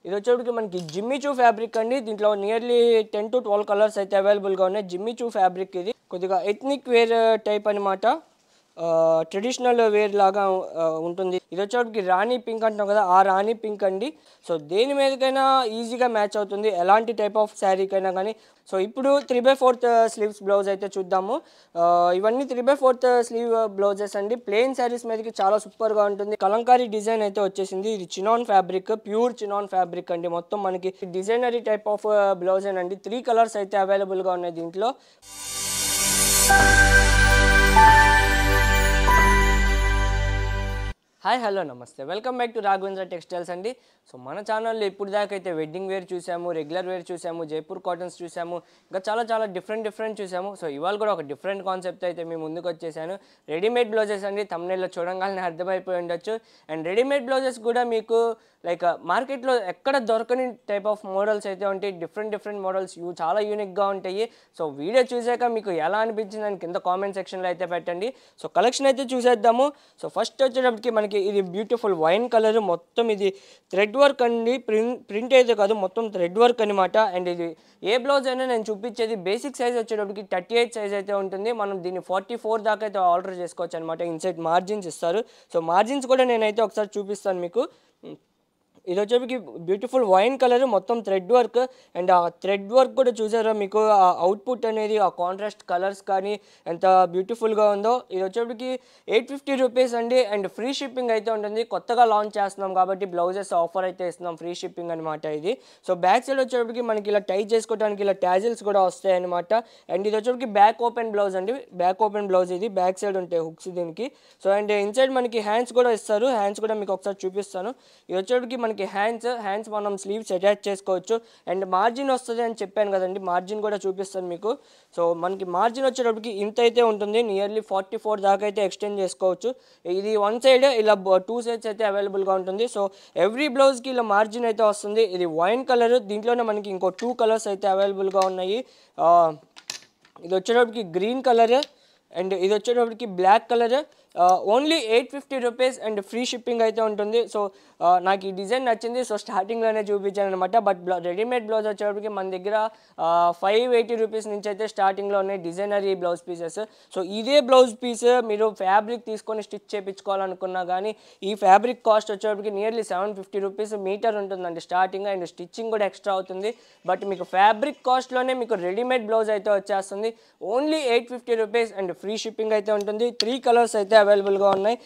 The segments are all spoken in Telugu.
ఇది వచ్చేటికి మనకి జిమ్మీ చూ ఫ్యాబ్రిక్ అండి. దీంట్లో నియర్లీ 10 to 12 కలర్స్ అయితే అవైలబుల్గా ఉన్నాయి. జిమ్మీ చూ ఫ్యాబ్రిక్ ఇది కొద్దిగా ఎథ్నిక్ వేర్ టైప్ అనమాట. ట్రెడిషనల్ వేర్ లాగా ఉంటుంది. ఇది వచ్చేటికి రాణి పింక్ అంటాం కదా, ఆ రాణి పింక్ అండి. సో దేని మీదకైనా ఈజీగా మ్యాచ్ అవుతుంది, ఎలాంటి టైప్ ఆఫ్ శారీకైనా కానీ. సో ఇప్పుడు 3/4 స్లీవ్స్ బ్లౌజ్ అయితే చూద్దాము. ఇవన్నీ 3/4 స్లీవ్ బ్లౌజెస్ అండి. ప్లెయిన్ శారీస్ మీదకి చాలా సూపర్గా ఉంటుంది. కలంకారీ డిజైన్ అయితే వచ్చేసింది. ఇది chinon fabric, pure chinon fabric అండి. మొత్తం మనకి డిజైనరీ టైప్ ఆఫ్ బ్లౌజ్ అండి. 3 కలర్స్ అయితే అవైలబుల్గా ఉన్నాయి దీంట్లో. హాయ్ హలో నమస్తే, welcome back to Raghavendra textiles అండి. సో మన ఛానల్లో ఇప్పుడు దాకా అయితే వెడ్డింగ్ వేర్ చూసాము, రెగ్యులర్ వేర్ చూసాము, జైపూర్ కాటన్స్ చూసాము, ఇంకా చాలా డిఫరెంట్ చూసాము. సో ఇవాళ కూడా ఒక డిఫరెంట్ కాన్సెప్ట్ అయితే మీ ముందుకు వచ్చేసాను. రెడీమేడ్ బ్లౌజెస్ అండి. థంబ్నెయిల్లో చూడగానే అర్థమైపోయి ఉండొచ్చు. అండ్ రెడీమేడ్ బ్లౌజెస్ కూడా మీకు లైక్ మార్కెట్లో ఎక్కడ దొరకని టైప్ ఆఫ్ మోడల్స్ అయితే ఉంటాయి. డిఫరెంట్ మోడల్స్ చాలా యూనిక్గా ఉంటాయి. సో వీడియో చూసాక మీకు ఎలా అనిపించింది అని కింద కామెంట్ సెక్షన్లో అయితే పెట్టండి. సో కలెక్షన్ అయితే చూసేద్దాము. సో ఫస్ట్ వచ్చేటప్పటికి మనకి ఇది బ్యూటిఫుల్ వైన్ కలర్, మొత్తం ఇది థ్రెడ్ వర్క్ అండి. ప్రింట్ అయితే కాదు, మొత్తం థ్రెడ్ వర్క్ అనమాట. అండ్ ఇది ఏ బ్లౌజ్ అయినా నేను చూపించేది బేసిక్ సైజ్ వచ్చేటప్పటికి 38 సైజ్ అయితే ఉంటుంది. మనం దీన్ని 44 దాకా అయితే ఆర్డర్ చేసుకోవచ్చు అనమాట. ఇన్సైడ్ మార్జిన్స్ ఇస్తారు. సో మార్జిన్స్ కూడా నేనైతే ఒకసారి చూపిస్తాను మీకు. ఇది వచ్చేప్పటికి బ్యూటిఫుల్ వైన్ కలర్, మొత్తం థ్రెడ్ వర్క్. అండ్ ఆ థ్రెడ్ వర్క్ కూడా చూసారా మీకు, ఆ అవుట్పుట్ అనేది, ఆ కాంట్రాస్ట్ కలర్స్ కానీ ఎంత బ్యూటిఫుల్గా ఉందో. ఇది వచ్చేప్పటికి 850 రూపీస్ అండి. అండ్ ఫ్రీ షిప్పింగ్ అయితే ఉంటుంది. కొత్తగా లాంచ్ చేస్తున్నాం కాబట్టి బ్లౌజెస్ ఆఫర్ అయితే ఇస్తున్నాం, ఫ్రీ షిప్పింగ్ అనమాట ఇది. సో బ్యాక్ సైడ్ వచ్చేప్పటికి మనకి ఇలా టై చేసుకోవడానికి ఇలా ట్యాజిల్స్ కూడా వస్తాయి అనమాట. అండ్ ఇది వచ్చేప్పటికి బ్యాక్ ఓపెన్ బ్లౌజ్ అండి. బ్యాక్ ఓపెన్ బ్లౌజ్ ఇది, బ్యాక్ సైడ్ ఉంటాయి హుక్స్ దీనికి. సో అండ్ ఇన్సైడ్ మనకి హ్యాండ్స్ కూడా ఇస్తారు. హ్యాండ్స్ కూడా మీకు ఒకసారి చూపిస్తాను. ఇది వచ్చేప్పటికి మనకి హ్యాండ్స్ మనం స్లీవ్స్ అటాచ్ చేసుకోవచ్చు. అండ్ మార్జిన్ వస్తుంది అని చెప్పాను కదండి, మార్జిన్ కూడా చూపిస్తాను మీకు. సో మనకి మార్జిన్ వచ్చేటప్పటికి ఇంత అయితే ఉంటుంది. నియర్లీ 44 దాకా అయితే ఎక్స్టెండ్ చేసుకోవచ్చు. ఇది వన్ సైడ్, ఇలా 2 సైడ్స్ అయితే అవైలబుల్గా ఉంటుంది. సో ఎవ్రీ బ్లౌజ్కి ఇలా మార్జిన్ అయితే వస్తుంది. ఇది వైన్ కలర్, దీంట్లోనే మనకి ఇంకో 2 కలర్స్ అయితే అవైలబుల్గా ఉన్నాయి. ఇది వచ్చేటప్పటికి గ్రీన్ కలర్ అండ్ ఇది వచ్చేటప్పటికి black colour. Only 850 rupees and free shipping అయితే ఉంటుంది. సో నాకు ఈ డిజైన్ నచ్చింది, సో స్టార్టింగ్లోనే చూపించాను అనమాట. బట్ రెడీమేడ్ బ్లౌజ్ వచ్చేటప్పటికి మన దగ్గర 580 రూపీస్ నుంచి అయితే స్టార్టింగ్లో ఉన్నాయి డిజైనరీ బ్లౌజ్ పీసెస్. సో ఇదే బ్లౌజ్ పీస్ మీరు ఫ్యాబ్రిక్ తీసుకొని స్టిచ్ చేయించుకోవాలనుకున్నా కానీ ఈ ఫ్యాబ్రిక్ కాస్ట్ వచ్చేటప్పటికి నియర్లీ 750 రూపీస్ మీటర్ ఉంటుందండి స్టార్టింగ్. అండ్ స్టిచ్చింగ్ కూడా ఎక్స్ట్రా అవుతుంది. బట్ మీకు ఫ్యాబ్రిక్ కాస్ట్లోనే మీకు రెడీమేడ్ బ్లౌజ్ అయితే వచ్చేస్తుంది. Only 850 rupees and free shipping అయితే ఉంటుంది. 3 కలర్స్ అయితే అవైలబుల్గా ఉన్నాయి.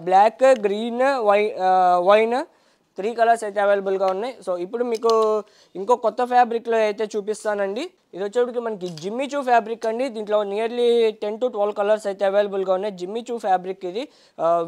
బ్లాక్, గ్రీన్, వైన్ 3 కలర్స్ అయితే అవైలబుల్గా ఉన్నాయి. సో ఇప్పుడు మీకు ఇంకో కొత్త ఫ్యాబ్రిక్లో అయితే చూపిస్తానండి. ఇది వచ్చేటికి మనకి జిమ్మీ చూ ఫ్యాబ్రిక్ అండి. దీంట్లో నియర్లీ 10 to 12 కలర్స్ అయితే అవైలబుల్గా ఉన్నాయి. జిమ్మీ చూ ఫ్యాబ్రిక్ ఇది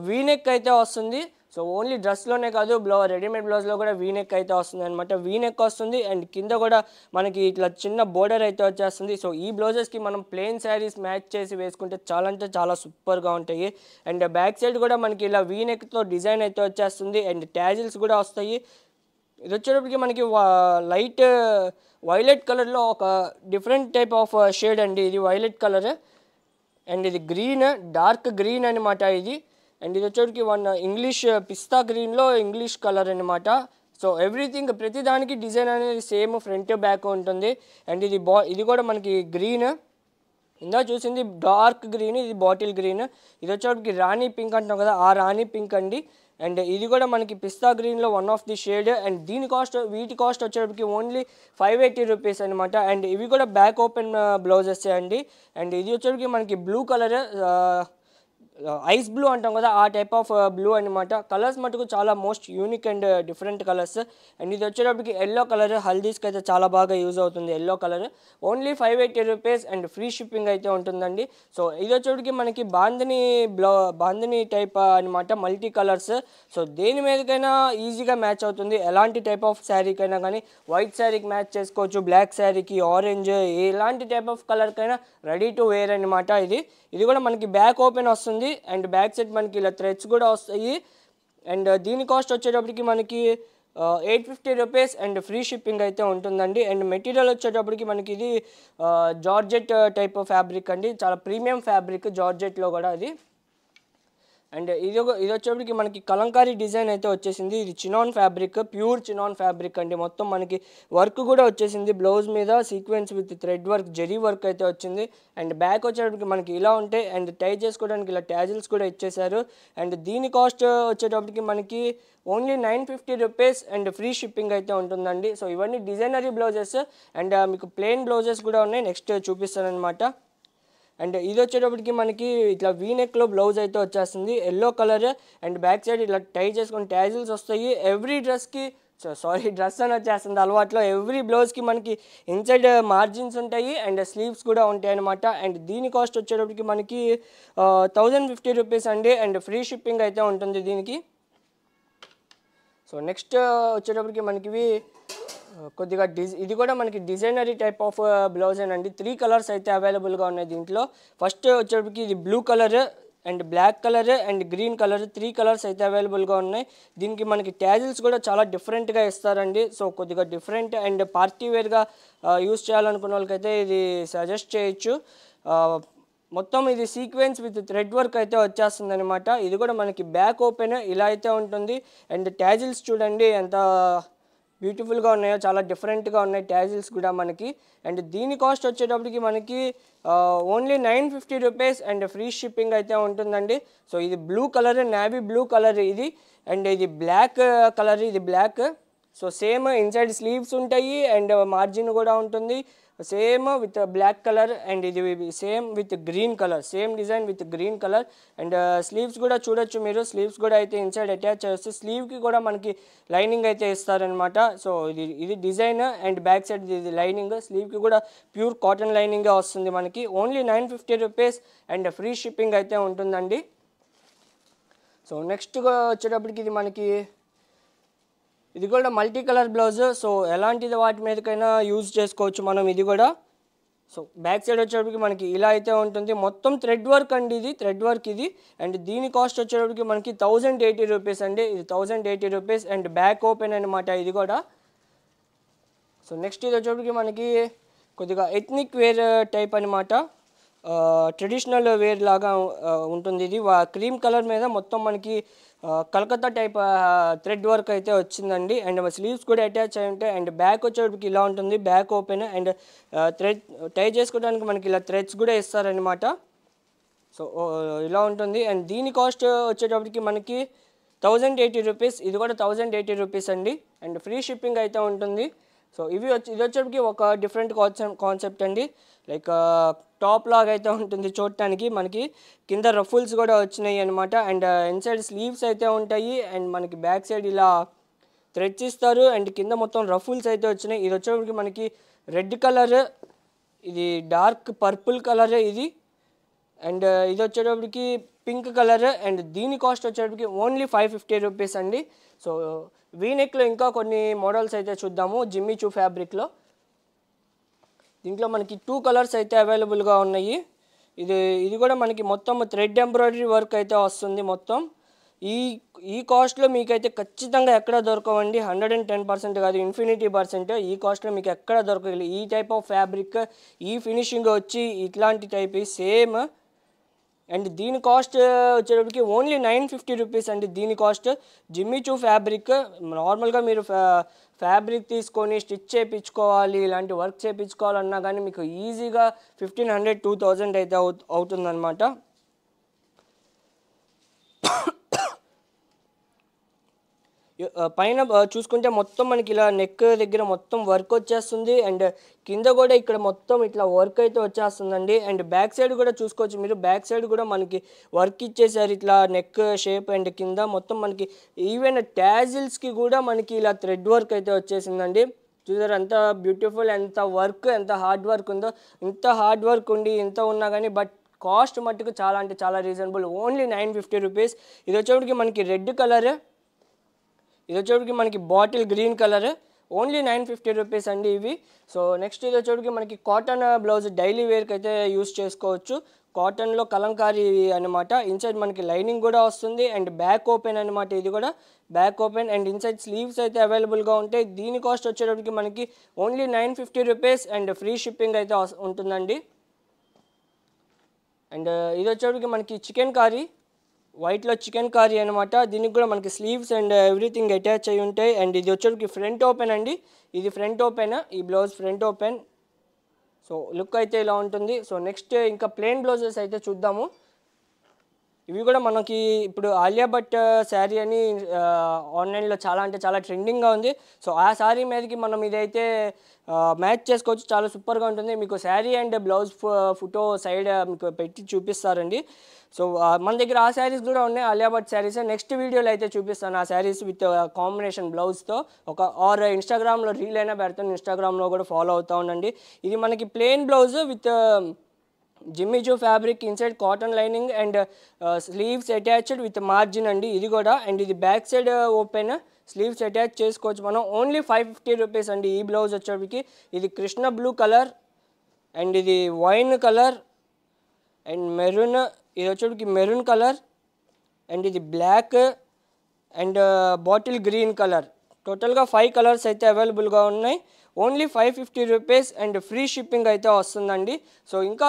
వీనెక్ అయితే వస్తుంది. సో ఓన్లీ డ్రెస్లోనే కాదు, రెడీమేడ్ బ్లౌజ్లో కూడా వీనెక్ అయితే వస్తుంది అనమాట. వీనెక్ వస్తుంది అండ్ కింద కూడా మనకి ఇట్లా చిన్న బోర్డర్ అయితే వచ్చేస్తుంది. సో ఈ బ్లౌజెస్కి మనం ప్లెయిన్ శారీస్ మ్యాచ్ చేసి వేసుకుంటే చాలా సూపర్గా ఉంటాయి. అండ్ బ్యాక్ సైడ్ కూడా మనకి ఇలా వీనెక్తో డిజైన్ అయితే వచ్చేస్తుంది. అండ్ ట్యాజిల్స్ కూడా వస్తాయి. ఇది వచ్చేటప్పటికి మనకి లైట్ వైలెట్ కలర్లో ఒక డిఫరెంట్ టైప్ ఆఫ్ షేడ్ అండి. ఇది వైలెట్ కలర్ అండ్ ఇది గ్రీన్, డార్క్ గ్రీన్ అనమాట ఇది. అండ్ ఇది వచ్చేటికి ఇంగ్లీష్ పిస్తా గ్రీన్లో ఇంగ్లీష్ కలర్ అనమాట. సో ఎవ్రీథింగ్ ప్రతిదానికి డిజైన్ అనేది సేమ్ ఫ్రంట్ బ్యాక్ ఉంటుంది. అండ్ ఇది కూడా మనకి గ్రీన్, ఇందా చూసింది డార్క్ గ్రీన్, ఇది బాటిల్ గ్రీన్. ఇది వచ్చేటికి రాణి పింక్ అంటాం కదా, ఆ రాణి పింక్ అండి. అండ్ ఇది కూడా మనకి పిస్తా గ్రీన్లో one of the shade. And వీటి కాస్ట్ వచ్చేటప్పటికి ఓన్లీ 580 రూపీస్ అనమాట. అండ్ ఇవి కూడా బ్యాక్ ఓపెన్ బ్లౌజెస్ అండి. అండ్ ఇది వచ్చేటప్పటికి మనకి బ్లూ కలర్, ఐస్ బ్లూ అంటాం కదా, ఆ టైప్ ఆఫ్ బ్లూ అనమాట. కలర్స్ మటుకు చాలా most unique and different colours. And ఇది వచ్చేటప్పటికి ఎల్లో కలర్, హల్దీస్కి అయితే చాలా బాగా యూజ్ అవుతుంది yellow colour. Only 580 rupees and free shipping అయితే ఉంటుందండి. సో ఇది వచ్చేటప్పటికి మనకి బాందిని టైప్ అనమాట, మల్టీ కలర్స్. సో దేని మీదకైనా ఈజీగా మ్యాచ్ అవుతుంది, ఎలాంటి టైప్ ఆఫ్ శారీకైనా కానీ. వైట్ శారీకి మ్యాచ్ చేసుకోవచ్చు, బ్లాక్ శారీకి, ఆరెంజ్, ఎలాంటి టైప్ ఆఫ్ కలర్కైనా రెడీ టు వేర్ అనమాట. ఇది కూడా మనకి బ్యాక్ ఓపెన్ వస్తుంది. అండ్ బ్యాక్ సైడ్ మనకి ఇలా థ్రెడ్స్ కూడా వస్తాయి. అండ్ దీని కాస్ట్ వచ్చేటప్పటికి మనకి 850 రూపీస్ అండ్ ఫ్రీ షిప్పింగ్ అయితే ఉంటుందండి. అండ్ మెటీరియల్ వచ్చేటప్పటికి మనకి ఇది జార్జెట్ టైప్ ఆఫ్ ఫ్యాబ్రిక్ అండి. చాలా ప్రీమియం ఫ్యాబ్రిక్ జార్జెట్లో కూడా. అది అండ్ ఇది వచ్చేప్పటికి మనకి కలంకారీ డిజైన్ అయితే వచ్చేసింది. ఇది chinon fabric, pure chinon fabric అండి. మొత్తం మనకి వర్క్ కూడా వచ్చేసింది. బ్లౌజ్ మీద sequence with thread work, zari work అయితే వచ్చింది. అండ్ బ్యాక్ వచ్చేటప్పటికి మనకి ఇలా ఉంటాయి. అండ్ టై చేసుకోవడానికి ఇలా ట్యాజిల్స్ కూడా ఇచ్చేసారు. అండ్ దీని కాస్ట్ వచ్చేటప్పటికి మనకి only 950 rupees and free shipping అయితే ఉంటుందండి. సో ఇవన్నీ డిజైనరీ బ్లౌజెస్ అండ్ మీకు ప్లెయిన్ బ్లౌజెస్ కూడా ఉన్నాయి. నెక్స్ట్ చూపిస్తానమాట. అండ్ ఇది వచ్చేటప్పటికి మనకి ఇట్లా వీనెక్లో బ్లౌజ్ అయితే వచ్చేస్తుంది. Yellow colour and back side ఇట్లా టై చేసుకొని ట్యాజిల్స్ వస్తాయి. ఎవ్రీ డ్రెస్కి డ్రెస్ అని వచ్చేస్తుంది అలవాట్లో. ఎవ్రీ బ్లౌజ్కి మనకి ఇన్సైడ్ మార్జిన్స్ ఉంటాయి అండ్ స్లీవ్స్ కూడా ఉంటాయి అనమాట. అండ్ దీని కాస్ట్ వచ్చేటప్పటికి మనకి 1050 రూపీస్ అండి అండ్ ఫ్రీ షిప్పింగ్ అయితే ఉంటుంది దీనికి. సో నెక్స్ట్ వచ్చేటప్పటికి మనకి కొద్దిగా ఇది కూడా మనకి డిజైనరీ టైప్ ఆఫ్ బ్లౌజ్ అండి. 3 కలర్స్ అయితే అవైలబుల్గా ఉన్నాయి దీంట్లో. ఫస్ట్ వచ్చేటప్పటికి ఇది blue colour and black colour and green colour, 3 colours అయితే అవైలబుల్గా ఉన్నాయి. దీనికి మనకి ట్యాజిల్స్ కూడా చాలా డిఫరెంట్గా ఇస్తారండి. సో కొద్దిగా డిఫరెంట్ అండ్ పార్టీ వేర్గా యూస్ చేయాలనుకున్న వాళ్ళకైతే ఇది సజెస్ట్ చేయొచ్చు. మొత్తం ఇది సీక్వెన్స్ విత్ థ్రెడ్ వర్క్ అయితే వచ్చేస్తుంది అనమాట. ఇది కూడా మనకి బ్యాక్ ఓపెన్ ఇలా అయితే ఉంటుంది. అండ్ ట్యాజిల్స్ చూడండి ఎంత బ్యూటిఫుల్గా ఉన్నాయో, చాలా డిఫరెంట్గా ఉన్నాయి ట్యాజిల్స్ కూడా మనకి. అండ్ దీని కాస్ట్ వచ్చేటప్పటికి మనకి only 950 rupees and free shipping అయితే ఉంటుందండి. సో ఇది blue colour, navy blue colour ఇది. అండ్ ఇది బ్లాక్ కలర్, ఇది black. So same inside sleeves ఉంటాయి అండ్ మార్జిన్ కూడా ఉంటుంది. Same with black colour and ఇది same with green colour, same design with green colour. And sleeves కూడా చూడొచ్చు మీరు. స్లీవ్స్ కూడా అయితే ఇన్సైడ్ అటాచ్ చేస్తే స్లీవ్కి కూడా మనకి లైనింగ్ అయితే ఇస్తారనమాట. సో ఇది డిజైన్ అండ్ బ్యాక్ సైడ్ ఇది లైనింగ్. స్లీవ్కి కూడా ప్యూర్ కాటన్ లైనింగే వస్తుంది మనకి. Only 950 rupees and free shipping అయితే ఉంటుందండి. సో నెక్స్ట్గా వచ్చేటప్పటికి ఇది కూడా మల్టీ కలర్ బ్లౌజ్. సో ఎలాంటిది వాటి మీదకైనా యూజ్ చేసుకోవచ్చు మనం ఇది కూడా. సో బ్యాక్ సైడ్ వచ్చేటప్పటికి మనకి ఇలా అయితే ఉంటుంది. మొత్తం థ్రెడ్ వర్క్ అండి, ఇది థ్రెడ్ వర్క్ ఇది. అండ్ దీని కాస్ట్ వచ్చేటప్పటికి మనకి 1080 రూపీస్ అండి. ఇది 1080 రూపీస్ అండ్ బ్యాక్ ఓపెన్ అనమాట ఇది కూడా. సో నెక్స్ట్ ఇది వచ్చేటప్పటికి మనకి కొద్దిగా ఎథ్నిక్ వేర్ టైప్ అనమాట. ట్రెడిషనల్ వేర్ లాగా ఉంటుంది ఇది. క్రీమ్ కలర్ మీద మొత్తం మనకి కలకత్తా టైప్ థ్రెడ్ వర్క్ అయితే వచ్చిందండి. అండ్ స్లీవ్స్ కూడా అటాచ్ అయి ఉంటాయి. అండ్ బ్యాక్ వచ్చేటప్పటికి ఇలా ఉంటుంది, బ్యాక్ ఓపెన్. అండ్ థ్రెడ్ టై చేసుకోవడానికి మనకి ఇలా థ్రెడ్స్ కూడా ఇస్తారనమాట. సో ఇలా ఉంటుంది. అండ్ దీని కాస్ట్ వచ్చేటప్పటికి మనకి 1080 రూపీస్. ఇది కూడా 1080 రూపీస్ అండి అండ్ ఫ్రీ షిప్పింగ్ అయితే ఉంటుంది. సో ఇది వచ్చేటప్పటికి ఒక డిఫరెంట్ కాన్సెప్ట్ అండి. లైక్ టాప్ లాగా అయితే ఉంటుంది చూడటానికి. మనకి కింద రఫుల్స్ కూడా వచ్చినాయి అనమాట. అండ్ ఇన్సైడ్ స్లీవ్స్ అయితే ఉంటాయి. అండ్ మనకి బ్యాక్ సైడ్ ఇలా థ్రెడ్స్ ఇస్తారు. అండ్ కింద మొత్తం రఫుల్స్ అయితే వచ్చినాయి. ఇది వచ్చేటప్పటికి మనకి రెడ్ కలర్, ఇది డార్క్ పర్పుల్ కలర్ ఇది. అండ్ ఇది వచ్చేటప్పటికి పింక్ కలర్. అండ్ దీని కాస్ట్ వచ్చేటప్పటికి ఓన్లీ 550 రూపీస్ అండి. సో వీనెక్లో ఇంకా కొన్ని మోడల్స్ అయితే చూద్దాము. జిమ్మీ చూ ఫ్యాబ్రిక్లో దీంట్లో మనకి 2 కలర్స్ అయితే అవైలబుల్గా ఉన్నాయి. ఇది కూడా మనకి మొత్తం థ్రెడ్ ఎంబ్రాయిడరీ వర్క్ అయితే వస్తుంది మొత్తం. ఈ కాస్ట్లో మీకైతే ఖచ్చితంగా ఎక్కడ దొరకవండి. 110% కాదు, ఇన్ఫినిటీ%. ఈ కాస్ట్లో మీకు ఎక్కడ దొరకదు. ఈ టైప్ ఆఫ్ ఫ్యాబ్రిక్, ఈ ఫినిషింగ్ వచ్చి ఇట్లాంటి టైప్ సేమ్. అండ్ దీని కాస్ట్ వచ్చేటప్పటికి ఓన్లీ 950 రూపీస్ అండి. దీని కాస్ట్ జిమ్మీ చూ ఫ్యాబ్రిక్. నార్మల్గా మీరు ఫ్యాబ్రిక్ తీసుకొని స్టిచ్ చేయించుకోవాలి, ఇలాంటి వర్క్ చేయించుకోవాలన్నా కానీ మీకు ఈజీగా 1500-2000 అయితే అవుతుందన్నమాట. పైన చూసుకుంటే మొత్తం మనకి ఇలా నెక్ దగ్గర మొత్తం వర్క్ వచ్చేస్తుంది. అండ్ కింద కూడా ఇక్కడ మొత్తం ఇట్లా వర్క్ అయితే వచ్చేస్తుందండి. అండ్ బ్యాక్ సైడ్ కూడా చూసుకోవచ్చు మీరు. బ్యాక్ సైడ్ కూడా మనకి వర్క్ ఇచ్చేసారు ఇట్లా నెక్ షేప్. అండ్ కింద మొత్తం మనకి ఈవెన్ ట్యాజిల్స్కి కూడా మనకి ఇలా థ్రెడ్ వర్క్ అయితే వచ్చేసిందండి. చూసారు ఎంత బ్యూటిఫుల్, ఎంత వర్క్, ఎంత హార్డ్ వర్క్ ఉందో. ఇంత హార్డ్ వర్క్ ఉండి ఇంత ఉన్నా కానీ బట్ కాస్ట్ మట్టుకు చాలా అంటే చాలా రీజనబుల్. Only 950 rupees. ఇది వచ్చేప్పటికి మనకి రెడ్ కలర్, ఇది వచ్చేటికి మనకి bottle green colour. Only 950 rupees అండి ఇవి. సో నెక్స్ట్ ఇది వచ్చేటికి మనకి కాటన్ బ్లౌజ్ డైలీ వేర్కి అయితే యూస్ చేసుకోవచ్చు. కాటన్లో కలంకారీ అనమాట. ఇన్సైడ్ మనకి లైనింగ్ కూడా వస్తుంది. అండ్ బ్యాక్ ఓపెన్ అనమాట. ఇది కూడా back open. And inside sleeves అయితే అవైలబుల్గా ఉంటాయి. దీని కాస్ట్ వచ్చేటప్పటికి మనకి only 950 rupees and free shipping అయితే ఉంటుందండి. అండ్ ఇది వచ్చేటప్పటికి మనకి చికెన్ కర్రీ. వైట్లో చికెన్ కర్రీ అనమాట. దీనికి కూడా మనకి స్లీవ్స్ అండ్ ఎవ్రీథింగ్ అటాచ్ అయి ఉంటాయి. అండ్ ఇది వచ్చేటికి ఫ్రంట్ ఓపెన్ అండి. ఇది ఫ్రంట్ ఓపెన్, ఈ blouse front open. So look అయితే ఇలా ఉంటుంది. సో నెక్స్ట్ ఇంకా ప్లెయిన్ బ్లౌజెస్ అయితే చూద్దాము. ఇవి కూడా మనకి ఇప్పుడు ఆలియా భట్ శారీ అని ఆన్లైన్లో చాలా అంటే చాలా ట్రెండింగ్గా ఉంది. సో ఆ శారీ మీదకి మనం ఇదైతే మ్యాచ్ చేసుకోవచ్చు, చాలా సూపర్గా ఉంటుంది. మీకు sari and blouse photo side మీకు పెట్టి చూపిస్తారండి. సో మన దగ్గర ఆ శారీస్ కూడా ఉన్నాయి, ఆలియా భట్ శారీస్. నెక్స్ట్ వీడియోలో అయితే చూపిస్తాను ఆ శారీస్ విత్ కాంబినేషన్ బ్లౌజ్తో. ఆర్ ఇన్స్టాగ్రామ్లో రీల్ అయినా పెడతాను, ఇన్స్టాగ్రామ్లో కూడా ఫాలో అవుతూ ఉండండి. ఇది మనకి plain blouse with Jimmy Choo fabric inside cotton lining and sleeves attached with margin అండి ఇది కూడా. అండ్ ఇది back side open, sleeves attach చేసుకోవచ్చు మనం. ఓన్లీ 550 రూపీస్ అండి ఈ బ్లౌజ్ వచ్చేటికి. ఇది కృష్ణ బ్లూ కలర్ అండ్ ఇది వైన్ కలర్ అండ్ మెరూన్, ఇది వచ్చేటికి మెరూన్ కలర్ అండ్ ఇది black and bottle green colour. టోటల్గా 5 కలర్స్ అయితే అవైలబుల్గా ఉన్నాయి. Only 550 rupees and free shipping అయితే వస్తుందండి. సో ఇంకా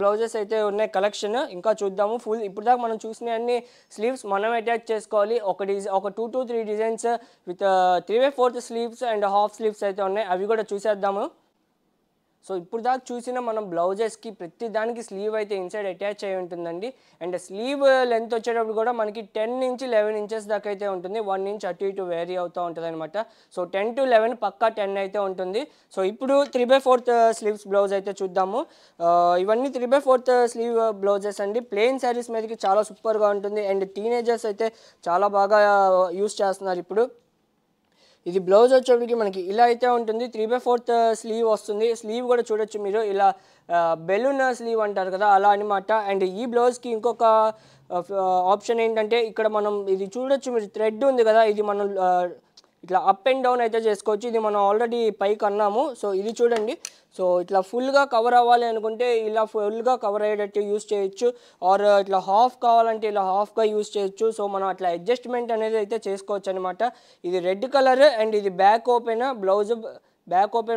బ్లౌజెస్ అయితే ఉన్నాయి కలెక్షన్, ఇంకా చూద్దాము. ఇప్పుడు దాకా మనం చూసిన అన్ని స్లీవ్స్ మనం అటాచ్ చేసుకోవాలి. ఒక 2 to 3 designs with 3/4 sleeves and half sleeves అయితే ఉన్నాయి, అవి కూడా చూసేద్దాము. సో ఇప్పుడు దాకా చూసిన మనం బ్లౌజెస్కి ప్రతి దానికి స్లీవ్ అయితే ఇన్సైడ్ అటాచ్ అయి ఉంటుందండి. అండ్ స్లీవ్ లెంత్ వచ్చేటప్పుడు కూడా మనకి 10 నుంచి 11 ఇంచెస్ దాకా అయితే ఉంటుంది. 1 ఇంచ్ అటు ఇటు వేరీ అవుతూ ఉంటుంది అనమాట. సో 10 to 11 పక్కా 10 అయితే ఉంటుంది. సో ఇప్పుడు 3/4 స్లీవ్స్ బ్లౌజ్ అయితే చూద్దాము. ఇవన్నీ 3/4 స్లీవ్ బ్లౌజెస్ అండి. ప్లెయిన్ శారీస్ మీదకి చాలా సూపర్గా ఉంటుంది. అండ్ టీనేజర్స్ అయితే చాలా బాగా యూస్ చేస్తున్నారు ఇప్పుడు. ఇది బ్లౌజ్ వచ్చేప్పటికి మనకి ఇలా అయితే ఉంటుంది. 3/4 స్లీవ్ వస్తుంది. స్లీవ్ కూడా చూడొచ్చు మీరు, ఇలా బెలూన్ స్లీవ్ అంటారు కదా అలా అనమాట. అండ్ ఈ బ్లౌజ్కి ఇంకొక ఆప్షన్ ఏంటంటే ఇక్కడ మనం ఇది చూడొచ్చు మీరు, థ్రెడ్ ఉంది కదా, ఇది మనం ఇట్లా అప్ అండ్ డౌన్ అయితే చేసుకోవచ్చు. ఇది మనం ఆల్రెడీ పైకి అన్నాము. సో ఇది చూడండి, సో ఇట్లా ఫుల్గా కవర్ అవ్వాలి అనుకుంటే ఇలా ఫుల్గా కవర్ అయ్యేటట్టు యూస్ చేయొచ్చు. ఆర్ ఇట్లా హాఫ్ కావాలంటే ఇలా హాఫ్గా యూస్ చేయొచ్చు. సో మనం అట్లా అడ్జస్ట్మెంట్ అనేది అయితే చేసుకోవచ్చు అనమాట. ఇది రెడ్ కలర్ అండ్ ఇది బ్యాక్ ఓపెన్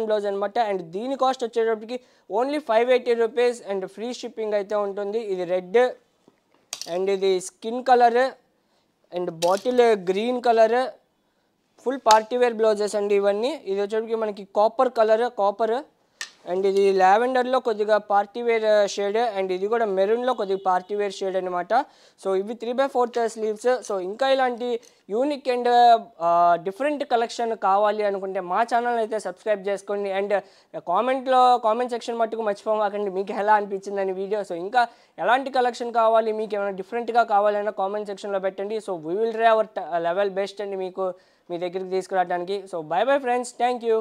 బ్లౌజ్ అనమాట. అండ్ దీని కాస్ట్ వచ్చేటప్పటికి only 580 rupees and free shipping అయితే ఉంటుంది. ఇది రెడ్ అండ్ ఇది skin colour and bottle green colour, full party wear blouses అండి ఇవన్నీ. ఇది వచ్చేటికి మనకి కాపర్ అండ్ ఇది లావెండర్లో కొద్దిగా పార్టీ వేర్ షేడ్ అండ్ ఇది కూడా మెరూన్లో కొద్దిగా పార్టీ వేర్ షేడ్ అనమాట. సో ఇవి 3/4 స్లీవ్స్. సో ఇంకా ఇలాంటి యూనిక్ అండ్ డిఫరెంట్ కలెక్షన్ కావాలి అనుకుంటే మా ఛానల్ అయితే సబ్స్క్రైబ్ చేసుకోండి. అండ్ కామెంట్ సెక్షన్ మట్టుకు మర్చిపోమాకండి మీకు ఎలా అనిపించిందని వీడియో. సో ఇంకా ఎలాంటి కలెక్షన్ కావాలి, మీకు ఏమైనా డిఫరెంట్గా కావాలన్నా కామెంట్ సెక్షన్లో పెట్టండి. So we will try our level best అండి మీకు మీ దగ్గరికి తీసుకురావడానికి. So bye friends, thank you.